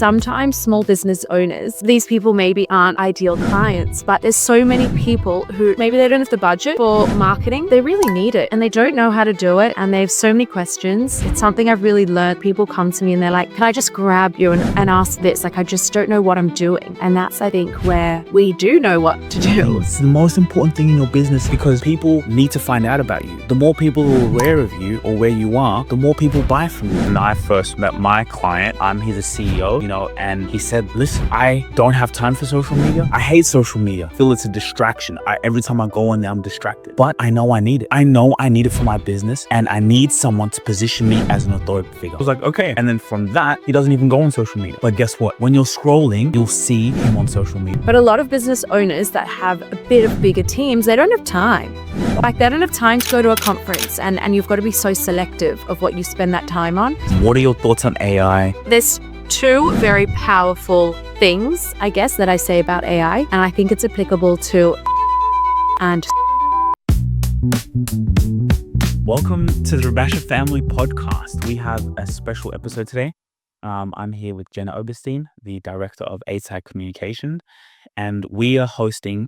sometimes small business owners, these people maybe aren't ideal clients, but there's so many people who maybe they don't have the budget for marketing. They really need it and they don't know how to do it. And they have so many questions. It's something I've really learned. People come to me and they're like, can I just grab you and ask this? Like, I just don't know what I'm doing. And that's, I think, where we do know what to do. It's the most important thing in your business because people need to find out about you. The more people who are aware of you or where you are, the more people buy from you. When I first met my client, he's a CEO, and he said, listen, I don't have time for social media. I hate social media. I feel it's a distraction. Every time I go on there, I'm distracted. But I know I need it. I know I need it for my business and I need someone to position me as an authority figure. I was like, okay. And then from that, he doesn't even go on social media. But guess what? When you're scrolling, you'll see him on social media. But a lot of business owners that have a bit of bigger teams, they don't have time. Like, they don't have time to go to a conference and you've got to be so selective of what you spend that time on. What are your thoughts on AI? There's two very powerful things, I guess, that I say about AI, and I think it's applicable to and. Welcome to the Rabasha Family Podcast. We have a special episode today. I'm here with Jenna Oberstein, the director of ATAG Communication, and we are hosting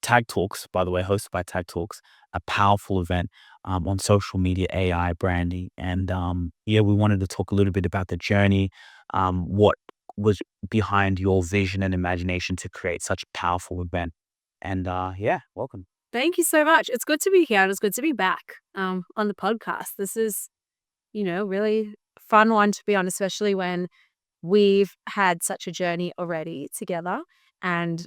Tag Talks, by the way, hosted by Tag Talks, a powerful event on social media, AI, branding. And we wanted to talk a little bit about the journey, what was behind your vision and imagination to create such a powerful event. And welcome. Thank you so much. It's good to be here and it's good to be back on the podcast. This is, really fun one to be on, especially when we've had such a journey already together and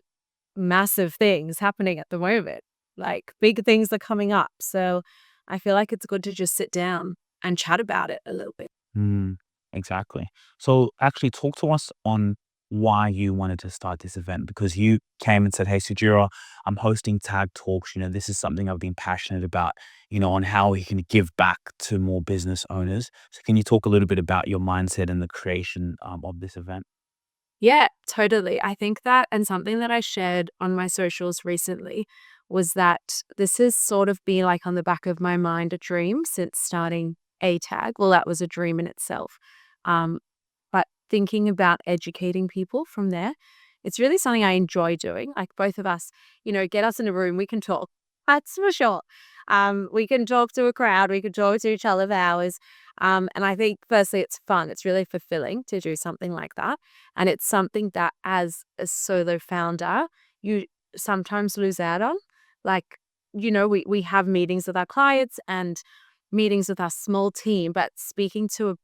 massive things happening at the moment. Like, big things are coming up. So I feel like it's good to just sit down and chat about it a little bit. Exactly. So actually talk to us on why you wanted to start this event, because you came and said, hey, Sujira, I'm hosting Tag Talks. This is something I've been passionate about, on how we can give back to more business owners. So can you talk a little bit about your mindset and the creation of this event? Yeah, totally. I think that, and something that I shared on my socials recently was that this has sort of been like on the back of my mind, a dream since starting ATAG. Well, that was a dream in itself. But thinking about educating people from there, it's really something I enjoy doing. Like, both of us, get us in a room, we can talk. That's for sure. We can talk to a crowd, we can talk to each other for hours. And I think firstly, it's fun. It's really fulfilling to do something like that. And it's something that as a solo founder, you sometimes lose out on. Like, we have meetings with our clients and meetings with our small team, but speaking to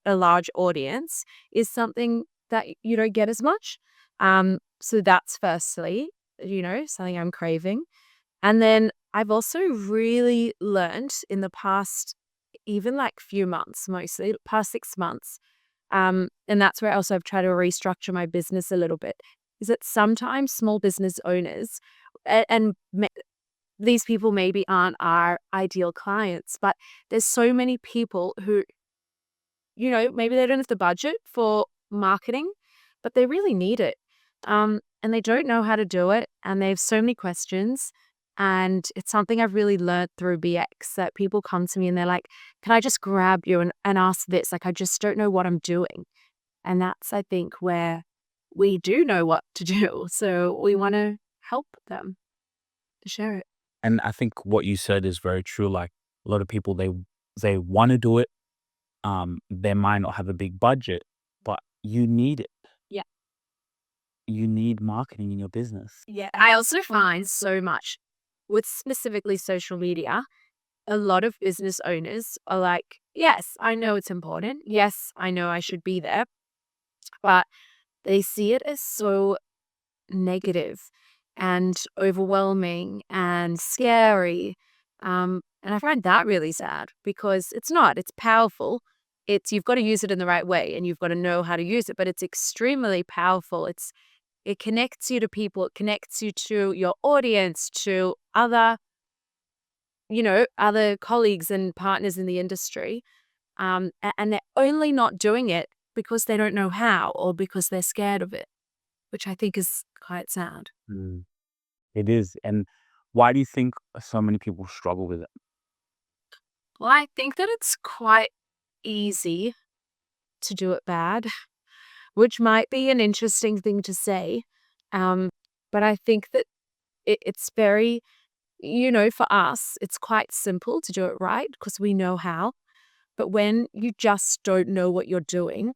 a large audience is something that you don't get as much. So that's firstly, something I'm craving. And then I've also really learned in the past, even like few months, mostly past 6 months. And that's where also I've tried to restructure my business a little bit, is that sometimes small business owners and these people maybe aren't our ideal clients, but there's so many people who, maybe they don't have the budget for marketing, but they really need it. And they don't know how to do it. And they have so many questions. And it's something I've really learned through BX, that people come to me and they're like, can I just grab you and ask this? Like, I just don't know what I'm doing. And that's, I think, where we do know what to do. So we want to help them to share it. And I think what you said is very true. Like, a lot of people, they want to do it. They might not have a big budget, but you need it. Yeah. You need marketing in your business. Yeah. I also find so much with specifically social media, a lot of business owners are like, yes, I know it's important. Yes, I know I should be there. But they see it as so negative and overwhelming and scary. And I find that really sad, because it's not, it's powerful. You've got to use it in the right way and you've got to know how to use it, but it's extremely powerful. It connects you to people, it connects you to your audience, to other colleagues and partners in the industry. And they're only not doing it because they don't know how, or because they're scared of it, which I think is quite sad. Mm, it is. And why do you think so many people struggle with it? Well, I think that it's quite easy to do it bad. which might be an interesting thing to say. But I think that it's very, for us, it's quite simple to do it right because we know how. But when you just don't know what you're doing,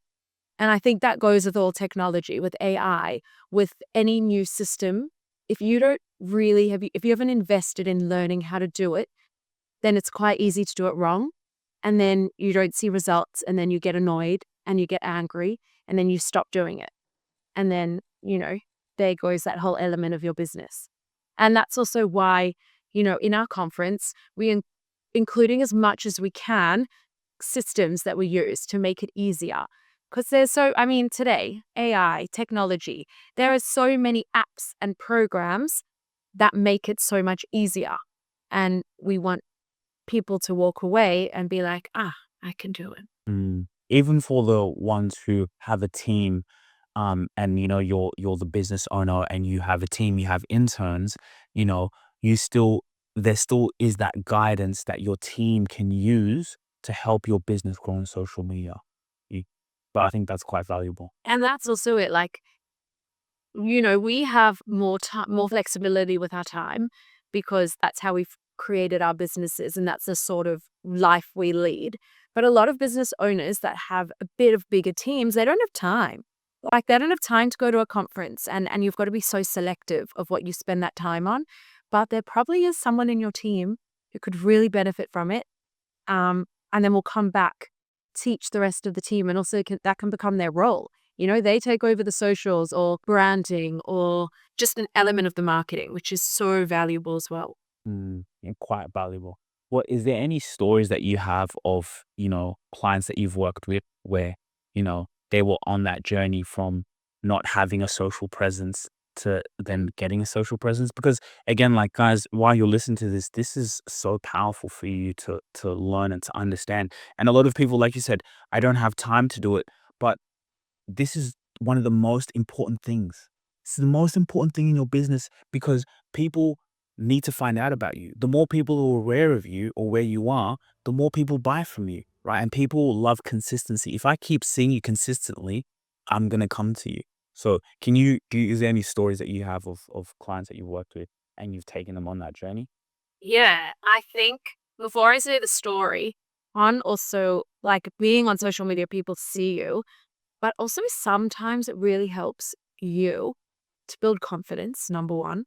and I think that goes with all technology, with AI, with any new system, if you don't really if you haven't invested in learning how to do it, then it's quite easy to do it wrong. And then you don't see results, and then you get annoyed and you get angry, and then you stop doing it. And then, there goes that whole element of your business. And that's also why, in our conference, including as much as we can systems that we use to make it easier. Because today, AI, technology, there are so many apps and programs that make it so much easier. And we want people to walk away and be like, I can do it. Even for the ones who have a team, and you're the business owner and you have a team, you have interns, you know, there still is that guidance that your team can use to help your business grow on social media. You- But I think that's quite valuable. And that's also it. Like, we have more time, more flexibility with our time because that's how we've created our businesses and that's the sort of life we lead. But a lot of business owners that have a bit of bigger teams, they don't have time. Like they don't have time to go to a conference and you've got to be so selective of what you spend that time on. But there probably is someone in your team who could really benefit from it. And then we'll come back, teach the rest of the team, and also that can become their role. They take over the socials or branding or just an element of the marketing, which is so valuable as well. Yeah, quite valuable. What is there any stories that you have of, clients that you've worked with where, they were on that journey from not having a social presence to then getting a social presence? Because again, like guys, while you're listening to this is so powerful for you to learn and to understand. And a lot of people, like you said, I don't have time to do it, but this is one of the most important things. It's the most important thing in your business because people need to find out about you. The more people who are aware of you or where you are, the more people buy from you, right? And people love consistency. If I keep seeing you consistently, I'm going to come to you. So is there any stories that you have of clients that you've worked with and you've taken them on that journey? Yeah, I think before I say the story, on also like being on social media, people see you, but also sometimes it really helps you to build confidence, number one.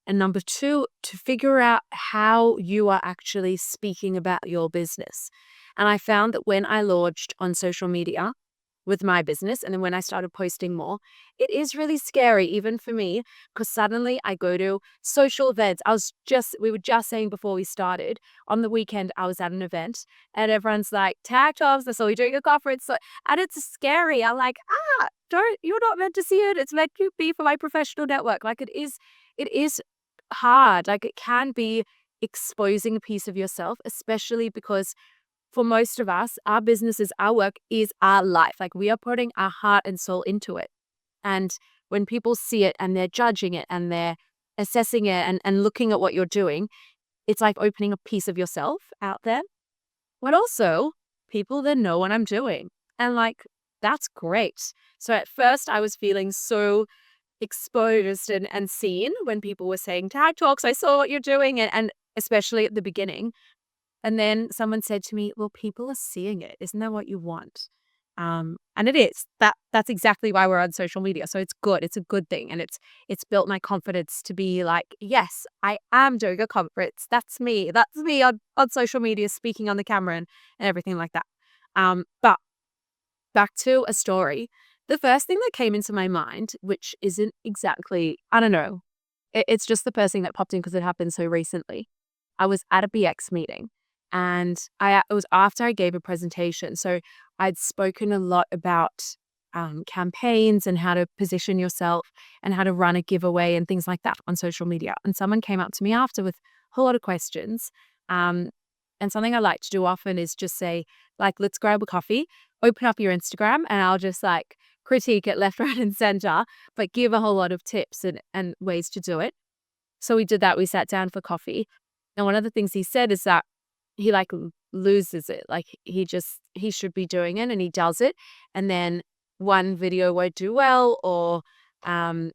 And number two, to figure out how you are actually speaking about your business. And I found that when I launched on social media with my business and then when I started posting more, it is really scary, even for me, because suddenly I go to social events. We were just saying before we started, on the weekend, I was at an event and everyone's like, tag jobs, I saw you doing a conference. And it's scary. I'm like, you're not meant to see it. It's meant to be for my professional network. Like it is hard. Like it can be exposing a piece of yourself, especially because for most of us, our businesses, our work is our life. Like we are putting our heart and soul into it. And when people see it and they're judging it and they're assessing it and looking at what you're doing, it's like opening a piece of yourself out there. But also, people then know what I'm doing. And like, that's great. So at first, I was feeling so exposed and seen when people were saying tag talks. I saw what you're doing. And especially at the beginning. And then someone said to me, well, people are seeing it. Isn't that what you want? And it is. That's exactly why we're on social media. So it's good. It's a good thing. And it's built my confidence to be like, yes, I am doing a conference. That's me. That's me on social media, speaking on the camera and everything like that. But back to a story. The first thing that came into my mind, which isn't exactly, I don't know, it's just the first thing that popped in because it happened so recently. I was at a BX meeting and it was after I gave a presentation. So I'd spoken a lot about campaigns and how to position yourself and how to run a giveaway and things like that on social media. And someone came up to me after with a whole lot of questions. And something I like to do often is just say, like, let's grab a coffee, open up your Instagram, and I'll just like critique it left, right, and center, but give a whole lot of tips and ways to do it. So we did that. We sat down for coffee. And one of the things he said is that he like loses it. Like he should be doing it and he does it. And then one video won't do well, or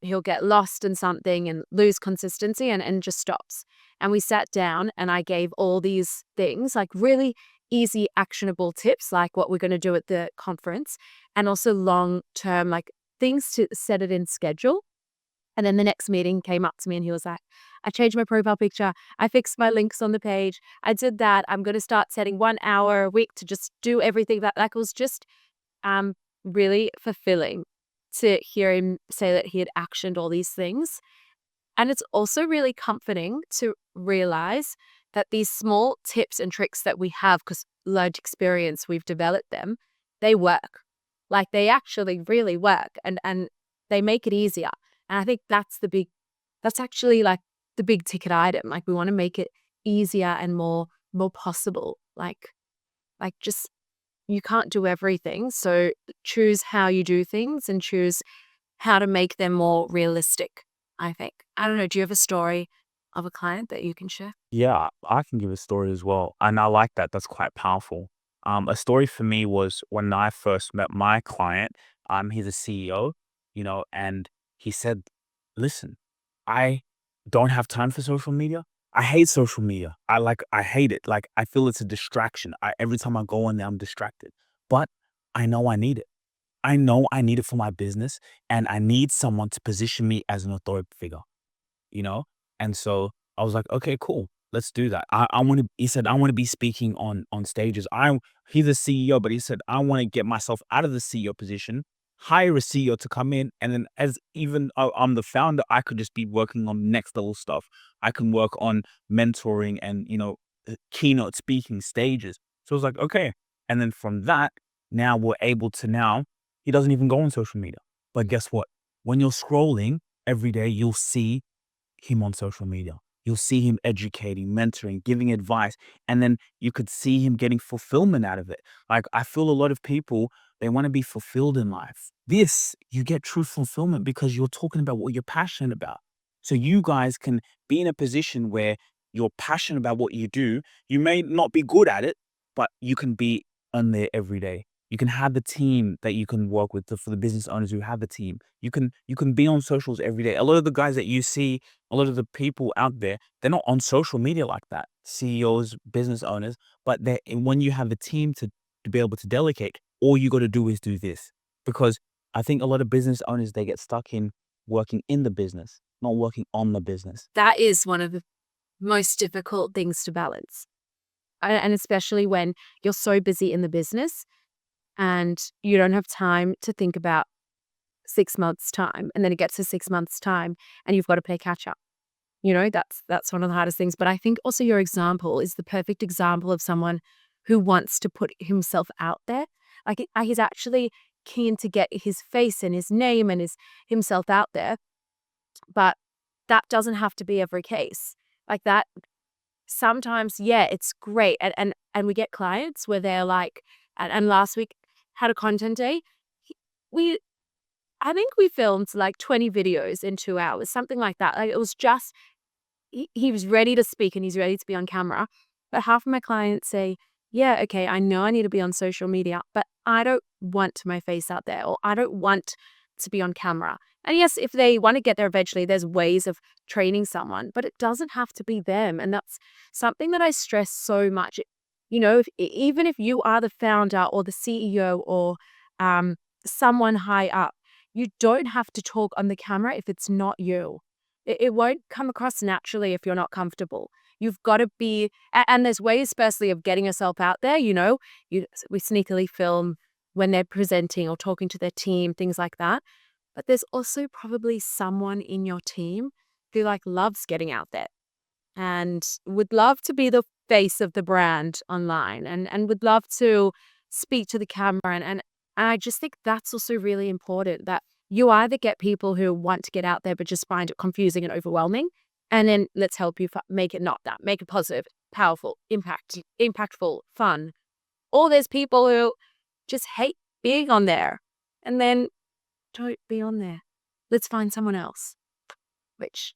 he'll get lost in something and lose consistency and just stops. And we sat down and I gave all these things, like really easy, actionable tips, like what we're going to do at the conference, and also long term, like things to set it in schedule. And then the next meeting came up to me and he was like, I changed my profile picture. I fixed my links on the page. I did that. I'm going to start setting 1 hour a week to just do everything that, like, it was just um, really fulfilling to hear him say that he had actioned all these things. And it's also really comforting to realize that these small tips and tricks that we have, because learned experience, we've developed them, they work. Like they actually really work, and they make it easier. And I think that's actually like the big ticket item. Like we want to make it easier and more possible. Like just you can't do everything. So choose how you do things and choose how to make them more realistic, I think. I don't know. Do you have a story of a client that you can share? Yeah, I can give a story as well. And I like that. That's quite powerful. A story for me was when I first met my client. He's a CEO, and he said, listen, I don't have time for social media. I hate social media. I hate it. Like I feel it's a distraction. Every time I go on there, I'm distracted. But I know I need it. I know I need it for my business, and I need someone to position me as an authority figure, you know? And so I was like, okay, cool. Let's do that. I want to, he said, I want to be speaking on stages. He's a CEO, but he said, I want to get myself out of the CEO position, hire a CEO to come in. And then as even I'm the founder, I could just be working on next level stuff. I can work on mentoring and, keynote speaking stages. So I was like, okay. And then from that, now we're able to he doesn't even go on social media. But guess what? When you're scrolling every day, you'll see him on social media. You'll see him educating, mentoring, giving advice, and then you could see him getting fulfillment out of it. Like I feel a lot of people, they want to be fulfilled in life. You get true fulfillment because you're talking about what you're passionate about. So you guys can be in a position where you're passionate about what you do. You may not be good at it, but you can be on there every day. You can have the team that you can work with for the business owners who have a team. You can be on socials every day. A lot of the guys that you see, a lot of the people out there, they're not on social media like that. CEOs, business owners, but when you have a team to be able to delegate, all you got to do is do this. Because I think a lot of business owners, they get stuck in working in the business, not working on the business. That is one of the most difficult things to balance. And especially when you're so busy in the business and you don't have time to think about 6 months' time. And then it gets to 6 months' time and you've got to play catch up. That's one of the hardest things. But I think also your example is the perfect example of someone who wants to put himself out there. Like he's actually keen to get his face and his name and himself out there. But that doesn't have to be every case. Like that sometimes, yeah, it's great. And we get clients where they're like, and last week had a content day. We I think we filmed like 20 videos in 2 hours, something like that. Like it was just he was ready to speak and he's ready to be on camera. But half of my clients say, yeah, okay, I know I need to be on social media, but I don't want my face out there, or I don't want to be on camera. And yes, if they want to get there eventually, there's ways of training someone, but it doesn't have to be them. And that's something that I stress so much. Even if you are the founder or the CEO or someone high up, you don't have to talk on the camera if it's not you. It won't come across naturally if you're not comfortable. You've got to be, and there's ways, firstly, of getting yourself out there. We sneakily film when they're presenting or talking to their team, things like that. But there's also probably someone in your team who loves getting out there and would love to be the face of the brand online and would love to speak to the camera. And I just think that's also really important, that you either get people who want to get out there but just find it confusing and overwhelming, and then let's help you make it not that, make it positive, powerful, impactful, fun. Or there's people who just hate being on there, and then don't be on there. Let's find someone else. Which,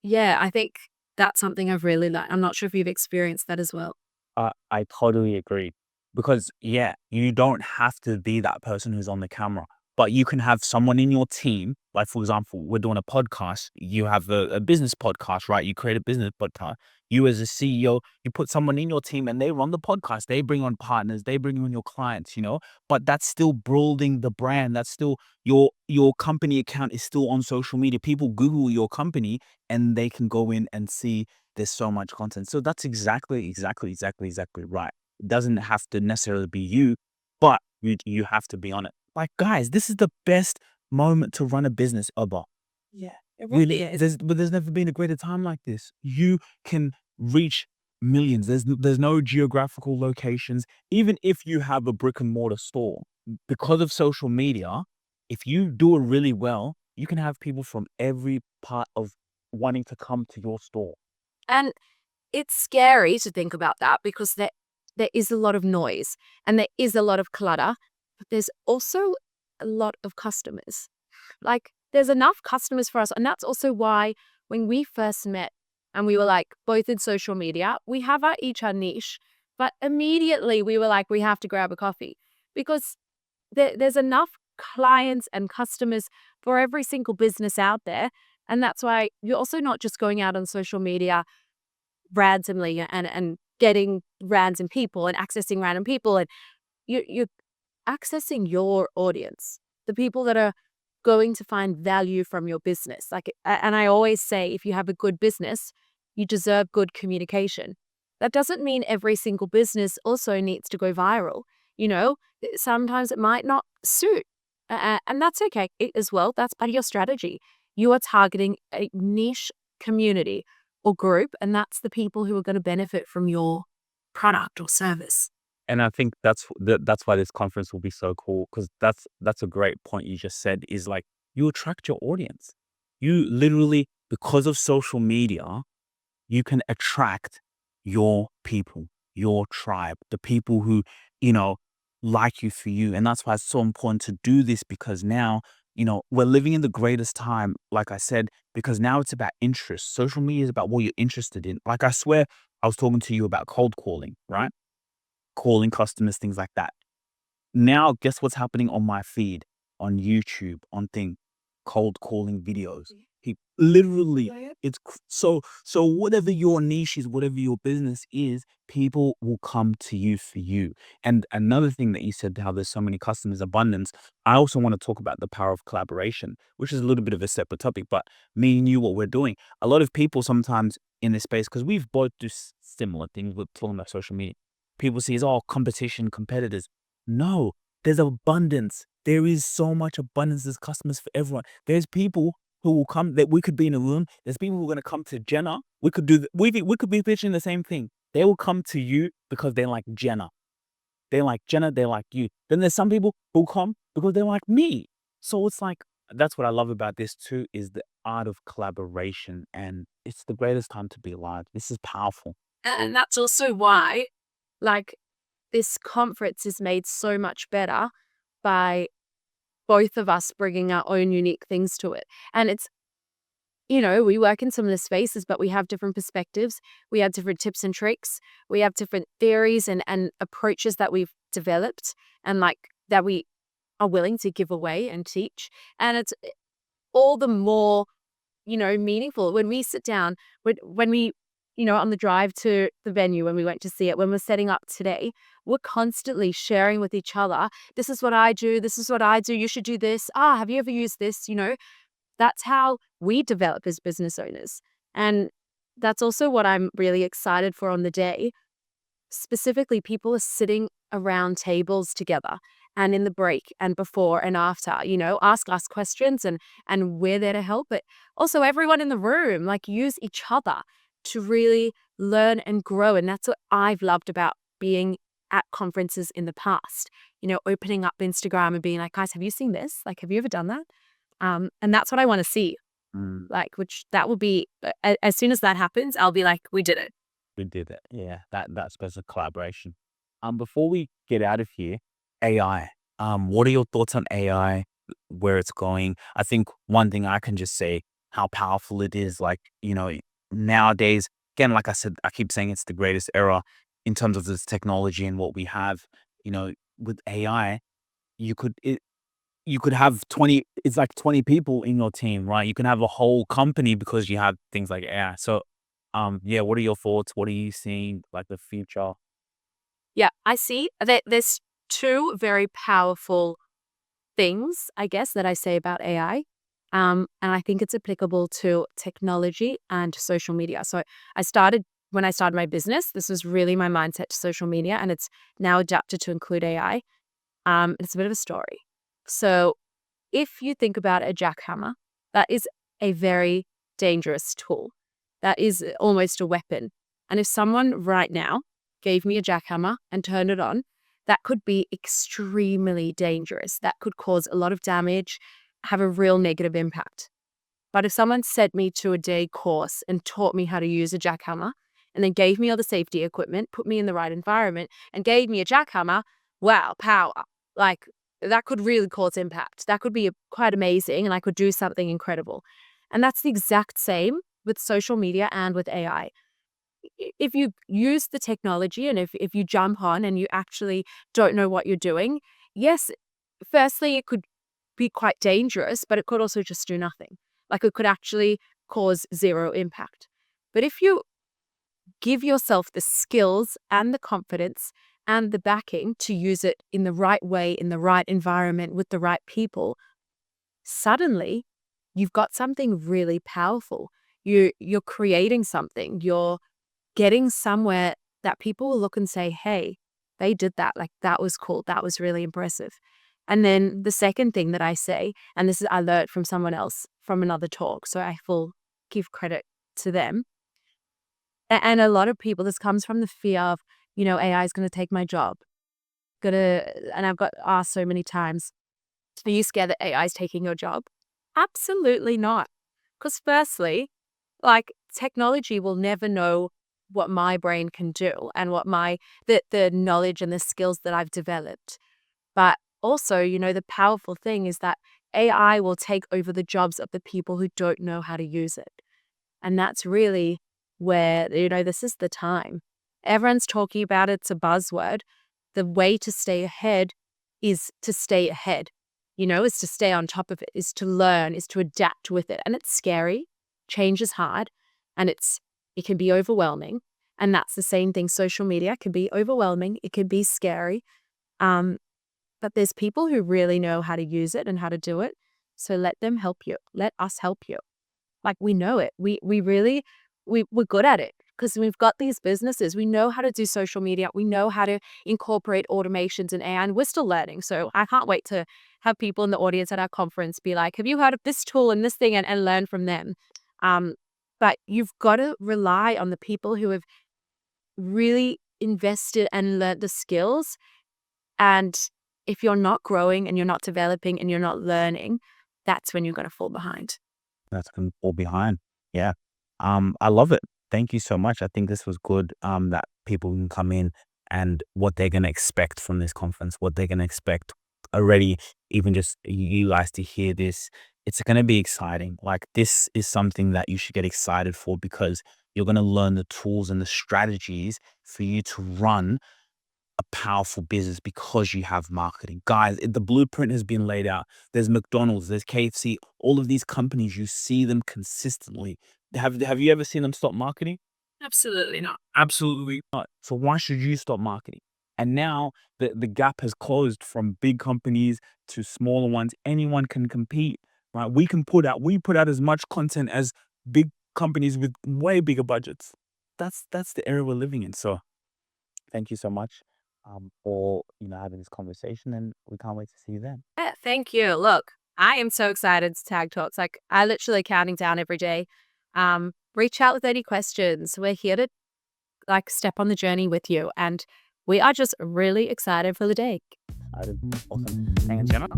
yeah, I think that's something I've really liked. I'm not sure if you've experienced that as well. I totally agree. Because, yeah, you don't have to be that person who's on the camera. but you can have someone in your team, like for example, we're doing a podcast, you have a business podcast, right? You create a business podcast. You as a CEO, you put someone in your team and they run the podcast. They bring on partners, they bring on your clients, but that's still building the brand. That's still your company account is still on social media. People Google your company and they can go in and see there's so much content. So that's exactly right. It doesn't have to necessarily be you, but you have to be on it. Like, guys, this is the best moment to run a business ever. Yeah, it Really, really is. there's never been a greater time like this. You can reach millions. There's no geographical locations. Even if you have a brick and mortar store, because of social media, if you do it really well, you can have people from every part of wanting to come to your store. And it's scary to think about that because there is a lot of noise and there is a lot of clutter, but there's also a lot of customers. Like, there's enough customers for us. And that's also why when we first met and we were like both in social media, we have each our niche, but immediately we were like, we have to grab a coffee because there's enough clients and customers for every single business out there. And that's why you're also not just going out on social media randomly and getting random people and accessing random people. And you're accessing your audience, the people that are going to find value from your business. And I always say, if you have a good business, you deserve good communication. That doesn't mean every single business also needs to go viral. Sometimes it might not suit, and that's okay as well. That's part of your strategy. You are targeting a niche community or group, and that's the people who are going to benefit from your product or service. And I think that's why this conference will be so cool, because that's a great point you just said, is like you attract your audience. You literally, because of social media, you can attract your people, your tribe, the people who, you know, like you for you. And that's why it's so important to do this, because now, we're living in the greatest time, like I said, because now it's about interest. Social media is about what you're interested in. Like, I swear I was talking to you about cold calling, right? Calling customers, things like that. Now, guess what's happening on my feed, on YouTube, on thing, cold calling videos. He literally, so whatever your niche is, whatever your business is, people will come to you for you. And another thing that you said, how there's so many customers, abundance. I also want to talk about the power of collaboration, which is a little bit of a separate topic, but me and you, what we're doing. A lot of people sometimes in this space, because we've both do similar things with talking about social media. People see as all competition, competitors. No, there's abundance. There is so much abundance. There's customers for everyone. There's people who will come, that we could be in a room. There's people who are going to come to Jenna. We could do, we could be pitching the same thing. They will come to you because they like Jenna. They like Jenna. They like you. Then there's some people who come because they like me. So it's like, that's what I love about this too, is the art of collaboration. And it's the greatest time to be alive. This is powerful. And that's also why, like, this conference is made so much better by both of us bringing our own unique things to it. And it's, we work in similar spaces, but we have different perspectives. We have different tips and tricks. We have different theories and approaches that we've developed and like that we are willing to give away and teach. And it's all the more, meaningful when we sit down, when we, on the drive to the venue, when we went to see it, when we're setting up today, we're constantly sharing with each other. This is what I do. This is what I do. You should do this. Have you ever used this? That's how we develop as business owners. And that's also what I'm really excited for on the day. Specifically, people are sitting around tables together and in the break and before and after, ask us questions and we're there to help. But also everyone in the room, like, use each other to really learn and grow. And that's what I've loved about being at conferences in the past, opening up Instagram and being like, guys, have you seen this? Like, have you ever done that? And that's what I want to see. Mm. Like, which that will be, as soon as that happens, I'll be like, we did it. We did it. Yeah, that's special collaboration. Before we get out of here, AI. What are your thoughts on AI? Where it's going? I think one thing I can just say, how powerful it is. Like, nowadays, again, like I said, I keep saying it's the greatest era in terms of this technology and what we have. With AI, you could you could have 20, it's like 20 people in your team, right? You can have a whole company because you have things like AI. So, yeah, what are your thoughts? What are you seeing like the future? Yeah, I see that there's two very powerful things, I guess, that I say about AI. And I think it's applicable to technology and social media. So when I started my business, this was really my mindset to social media, and it's now adapted to include AI. It's a bit of a story. So if you think about a jackhammer, that is a very dangerous tool. That is almost a weapon. And if someone right now gave me a jackhammer and turned it on, that could be extremely dangerous. That could cause a lot of damage, have a real negative impact. But if someone sent me to a day course and taught me how to use a jackhammer and then gave me all the safety equipment, put me in the right environment, and gave me a jackhammer, wow, power. Like that could really cause impact. That could be quite amazing, and I could do something incredible. And that's the exact same with social media and with AI. If you use the technology and if you jump on and you actually don't know what you're doing, yes, firstly, it could be quite dangerous, but it could also just do nothing. Like it could actually cause zero impact. But if you give yourself the skills and the confidence and the backing to use it in the right way, in the right environment, with the right people, suddenly you've got something really powerful. You're creating something. You're getting somewhere that people will look and say, hey, they did that. Like that was cool. That was really impressive. And then the second thing that I say, and this is I learned from someone else from another talk, so I will give credit to them. And a lot of people, this comes from the fear of, AI is going to take my job. And I've got asked so many times, are you scared that AI is taking your job? Absolutely not. Because firstly, like technology will never know what my brain can do and what the knowledge and the skills that I've developed. But also, the powerful thing is that AI will take over the jobs of the people who don't know how to use it. And that's really where, this is the time. Everyone's talking about it. It's a buzzword. The way to stay ahead is to stay ahead, is to stay on top of it, is to learn, is to adapt with it. And it's scary. Change is hard, and it can be overwhelming. And that's the same thing. Social media can be overwhelming. It can be scary. But there's people who really know how to use it and how to do it. So let them help you. Let us help you. Like we know it. We're good at it because we've got these businesses. We know how to do social media. We know how to incorporate automations and AI, and we're still learning. So I can't wait to have people in the audience at our conference be like, have you heard of this tool and this thing, and learn from them. But you've got to rely on the people who have really invested and learned the skills. And if you're not growing and you're not developing and you're not learning, that's when you're going to fall behind. That's going to fall behind. Yeah. I love it. Thank you so much. I think this was good. That people can come in and what they're going to expect from this conference, what they're going to expect already, even just you guys to hear this. It's going to be exciting. Like this is something that you should get excited for because you're going to learn the tools and the strategies for you to run a powerful business because you have marketing. Guys, the blueprint has been laid out. There's McDonald's, there's KFC, all of these companies, you see them consistently. Have you ever seen them stop marketing? Absolutely not. Absolutely not. So why should you stop marketing? And now the gap has closed from big companies to smaller ones. Anyone can compete, right? We put out as much content as big companies with way bigger budgets. That's the era we're living in. So thank you so much for having this conversation, and we can't wait to see you then. Yeah, thank you. Look, I am so excited to tag talks. Like I literally counting down every day. Reach out with any questions. We're here to like step on the journey with you, and we are just really excited for the day. Awesome. Thanks, Jenna.